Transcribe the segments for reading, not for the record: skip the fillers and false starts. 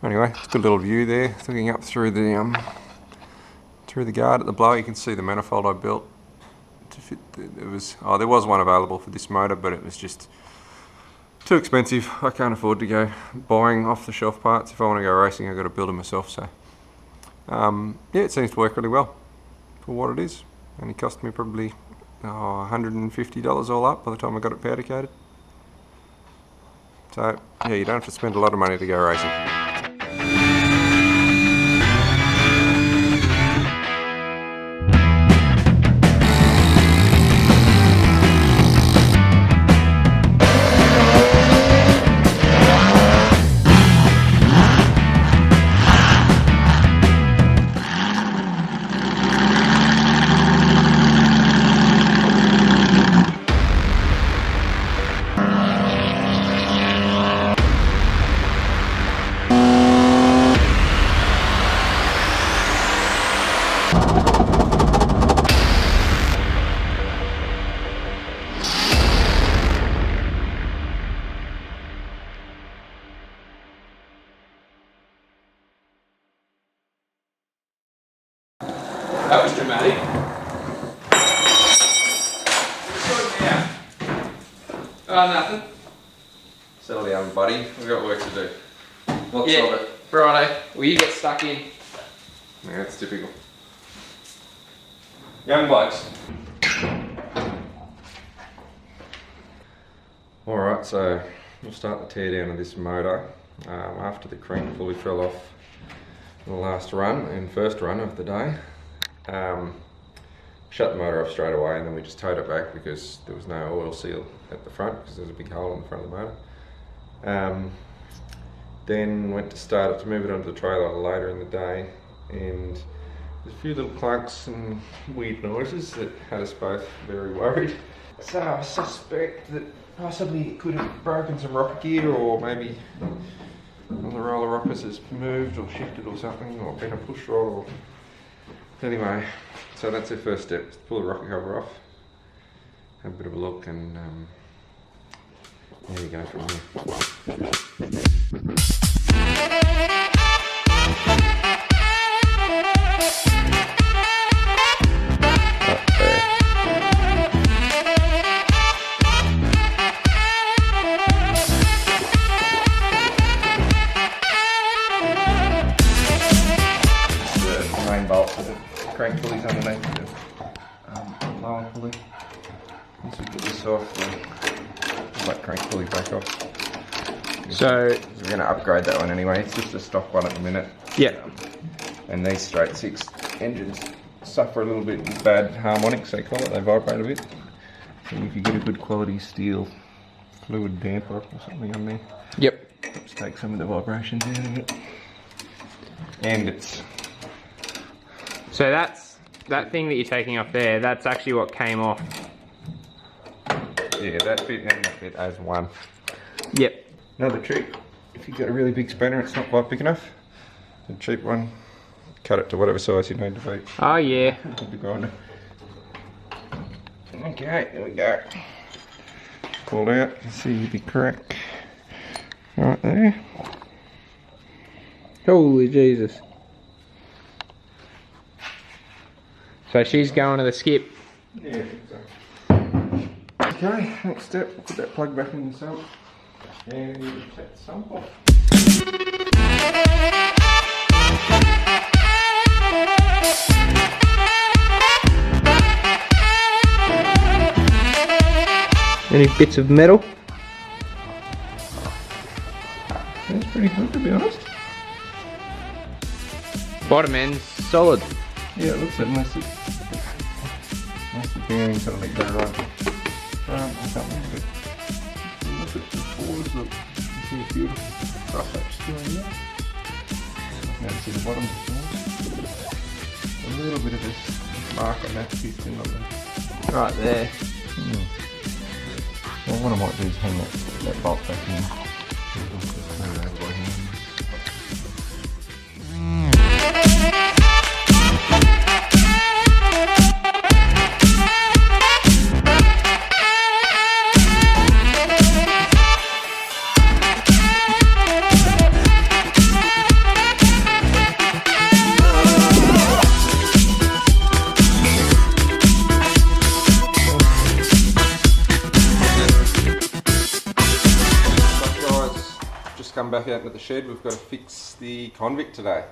Anyway, it's a good little view there, looking up through the guard at the blower. You can see the manifold I built to fit. There was one available for this motor, but it was just too expensive. I can't afford to go buying off-the-shelf parts. If I want to go racing, I've got to build them myself. So yeah, it seems to work really well for what it is. Only cost me probably $150 all up by the time I got it powder coated. So yeah, you don't have to spend a lot of money to go racing. That was dramatic. Nothing. Settle down, buddy. We've got work to do. Lots of it. Righto. Well, you get stuck in. Yeah, it's typical. Young blokes. Alright, so we'll start the tear down of this motor after the crank pulley fell off the last run and first run of the day. Shut the motor off straight away, and then we just towed it back because there was no oil seal at the front because there's a big hole in the front of the motor. Then went to start it to move it onto the trailer later in the day, and there's a few little clunks and weird noises that had us both very worried. So I suspect that possibly it could have broken some rocker gear, or maybe one of the roller rockers has moved or shifted or something, or been a push rod. Or... Anyway, so that's our first step, is to pull the rocker cover off, have a bit of a look, and there you go from here. Crank pulleys underneath the lower pulley. Once we get this off, we'll let crank pulley back off. So we're going to upgrade that one anyway. It's just a stock one at the minute. Yeah. And these straight six engines suffer a little bit with bad harmonics, they call it. They vibrate a bit. So if you get a good quality steel fluid damper or something on there, yep, helps take some of the vibrations out of it. And it's... So that thing that you're taking off there, that's actually what came off. Yeah, that bit and that bit as one. Yep. Another trick, if you've got a really big spanner and it's not quite big enough, a cheap one, cut it to whatever size you need to be. Oh yeah. With the grinder. Okay, there we go. Pulled out, you see the crack right there. Holy Jesus. So she's going to the skip. Yeah, I think so. Okay, next step, put that plug back in the sump and take the sump off. Any bits of metal? That's pretty good, to be honest. Bottom end's solid. Yeah, it looks like most of the bearings on the go right or something, but look at the forwards, look, you see a few rough ups still in there. Now see the bottom a little bit of this mark on that piston on the Right there. Well, what I might do is hang that bolt back in. back out into the shed. We've got to fix the Convict today.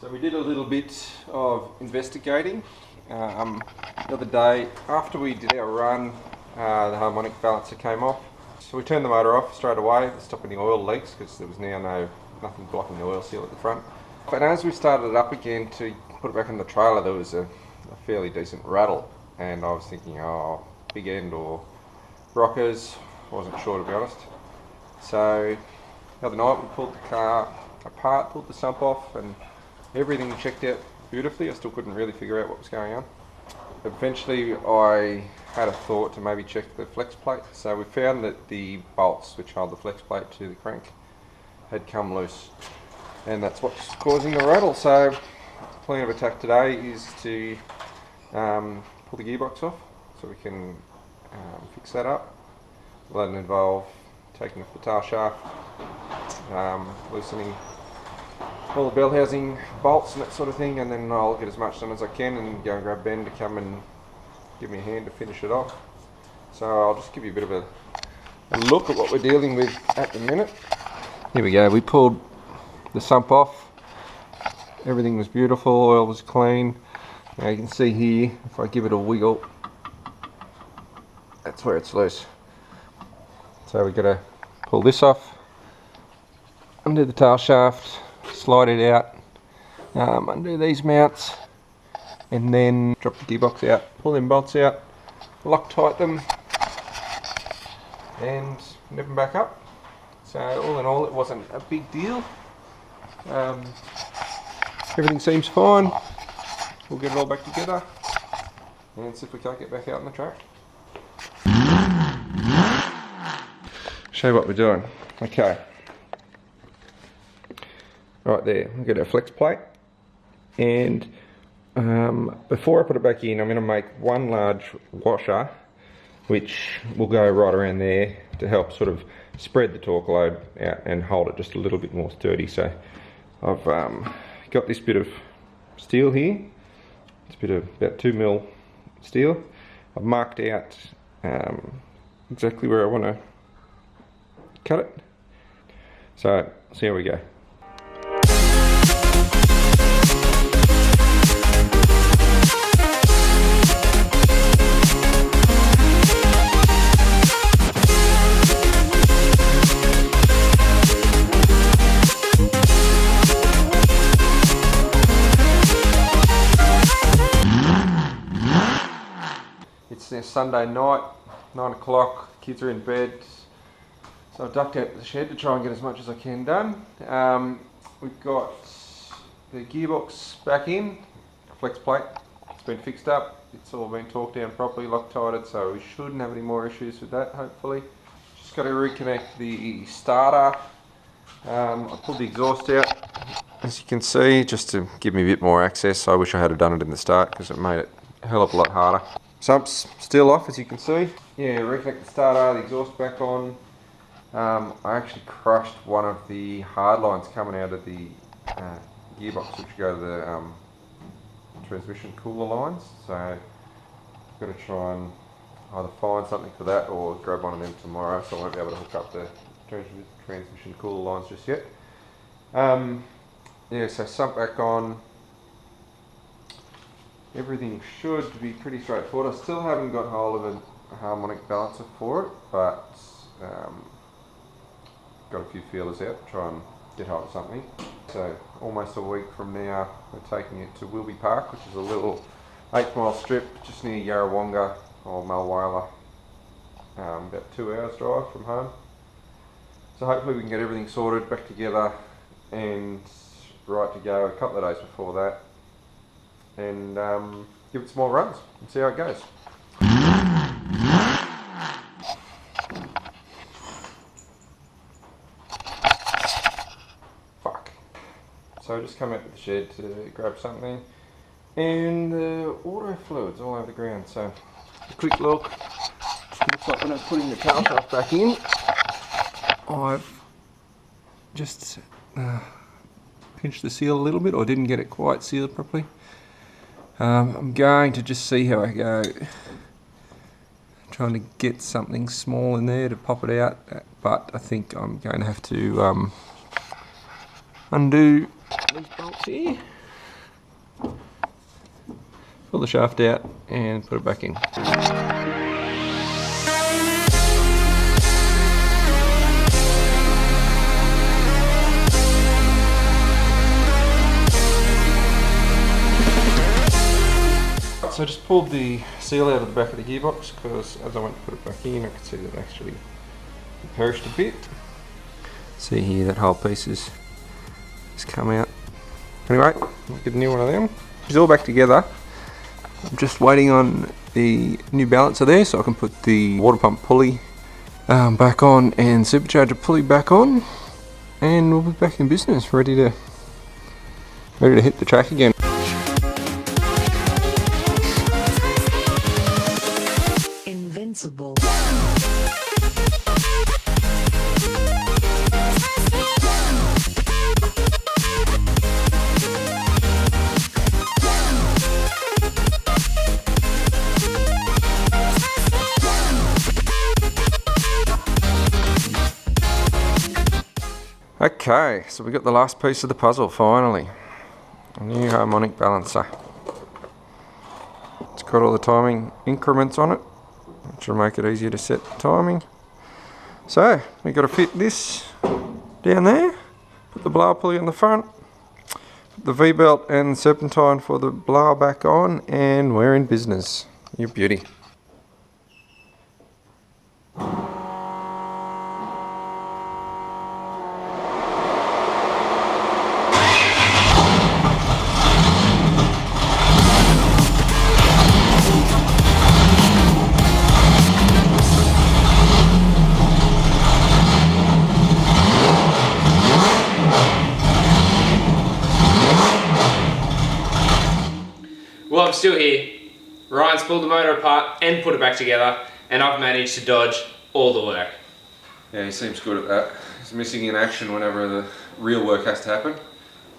So we did a little bit of investigating. The other day, after we did our run, the harmonic balancer came off. So we turned the motor off straight away to stop any oil leaks, because there was now nothing blocking the oil seal at the front. But as we started it up again to put it back in the trailer, there was a fairly decent rattle, and I was thinking, oh, big end or rockers. I wasn't sure, to be honest. So the other night we pulled the car apart, pulled the sump off, and everything checked out beautifully. I still couldn't really figure out what was going on. Eventually I had a thought to maybe check the flex plate. So we found that the bolts which hold the flex plate to the crank had come loose, and that's what's causing the rattle. So the plan of attack today is to pull the gearbox off so we can fix that up. Will that involve taking off the tail shaft, loosening all the bell housing bolts and that sort of thing, and then I'll get as much done as I can and go and grab Ben to come and give me a hand to finish it off. So I'll just give you a bit of a look at what we're dealing with at the minute. Here we go, we pulled the sump off. Everything was beautiful, oil was clean. Now you can see here, if I give it a wiggle, that's where it's loose. So we've got to pull this off, undo the tail shaft, slide it out, undo these mounts, and then drop the gearbox out, pull them bolts out, Loctite them, and nip them back up. So all in all, it wasn't a big deal. Everything seems fine. We'll get it all back together and see if we can't get back out on the track. Show you what we're doing. Okay. Right there, we've got our flex plate, and before I put it back in, I'm going to make one large washer which will go right around there to help sort of spread the torque load out and hold it just a little bit more sturdy. So I've got this bit of steel here. It's a bit of about 2mm steel. I've marked out exactly where I want to cut it. So see how we go. It's now Sunday night, 9 o'clock, kids are in bed, so I've ducked out to the shed to try and get as much as I can done. We've got the gearbox back in, flex plate, it's been fixed up, it's all been torqued down properly, Loctited, so we shouldn't have any more issues with that, hopefully. Just got to reconnect the starter. I pulled the exhaust out, as you can see, just to give me a bit more access. I wish I had done it in the start because it made it a hell of a lot harder. Sump's still off, as you can see. Yeah, reconnect the starter, the exhaust back on. I actually crushed one of the hard lines coming out of the gearbox, which go to the transmission cooler lines. So I've got to try and either find something for that or grab one of them tomorrow, so I won't be able to hook up the transmission cooler lines just yet. Yeah, so sump back on. Everything should be pretty straightforward. I still haven't got hold of a harmonic balancer for it, but got a few feelers out to try and get hold of something. So almost a week from now we're taking it to Wilby Park, which is a little 8-mile strip just near Yarrawonga or Mulwala, about 2 hours drive from home. So hopefully we can get everything sorted, back together and right to go a couple of days before that, and give it some more runs and see how it goes. Fuck. So I just come out to the shed to grab something, and the auto fluid's all over the ground. So a quick look. Looks like when I was putting the tail shaft back in, I've just pinched the seal a little bit, or didn't get it quite sealed properly. I'm going to just see how I go. Trying to get something small in there to pop it out, but I think I'm going to have to undo these bolts here, pull the shaft out and put it back in. So I just pulled the seal out of the back of the gearbox because as I went to put it back in I could see that it actually perished a bit. See here, that whole piece has come out. Anyway, I'll get a new one of them. It's all back together. I'm just waiting on the new balancer there so I can put the water pump pulley back on and supercharger pulley back on, and we'll be back in business, ready to hit the track again. Invincible. Okay, so we got the last piece of the puzzle finally. A new harmonic balancer. It's got all the timing increments on it, which will make it easier to set the timing. So, we've got to fit this down there, put the blower pulley on the front, put the V-belt and serpentine for the blower back on, and we're in business. You beauty. Well, I'm still here. Ryan's pulled the motor apart and put it back together, and I've managed to dodge all the work. Yeah, he seems good at that. He's missing in action whenever the real work has to happen.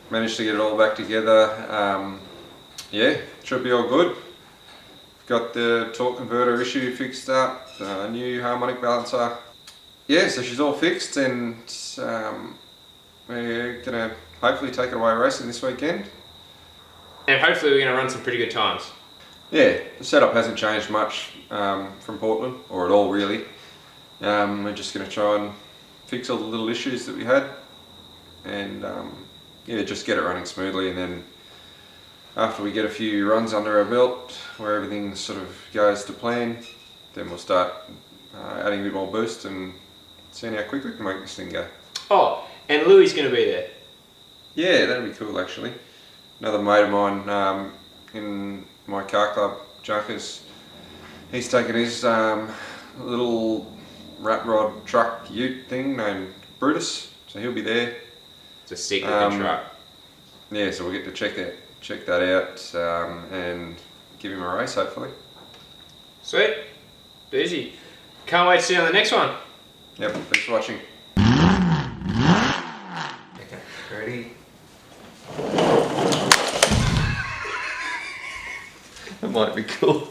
Managed to get it all back together. Yeah, should be all good. Got the torque converter issue fixed up, new harmonic balancer. Yeah, so she's all fixed, and we're gonna hopefully take it away racing this weekend. And hopefully we're going to run some pretty good times. Yeah, the setup hasn't changed much from Portland, or at all really. We're just going to try and fix all the little issues that we had, and yeah, just get it running smoothly, and then after we get a few runs under our belt where everything sort of goes to plan, then we'll start adding a bit more boost and seeing how quick we can make this thing go. Oh, and Louie's going to be there. Yeah, that'd be cool actually. Another mate of mine in my car club, Junkers, he's taken his little rat rod truck ute thing named Brutus, so he'll be there. It's a sick looking truck. Yeah, so we'll get to check that out and give him a race hopefully. Sweet. Easy. Can't wait to see you on the next one. Yep, thanks for watching. Okay, ready? That might be cool.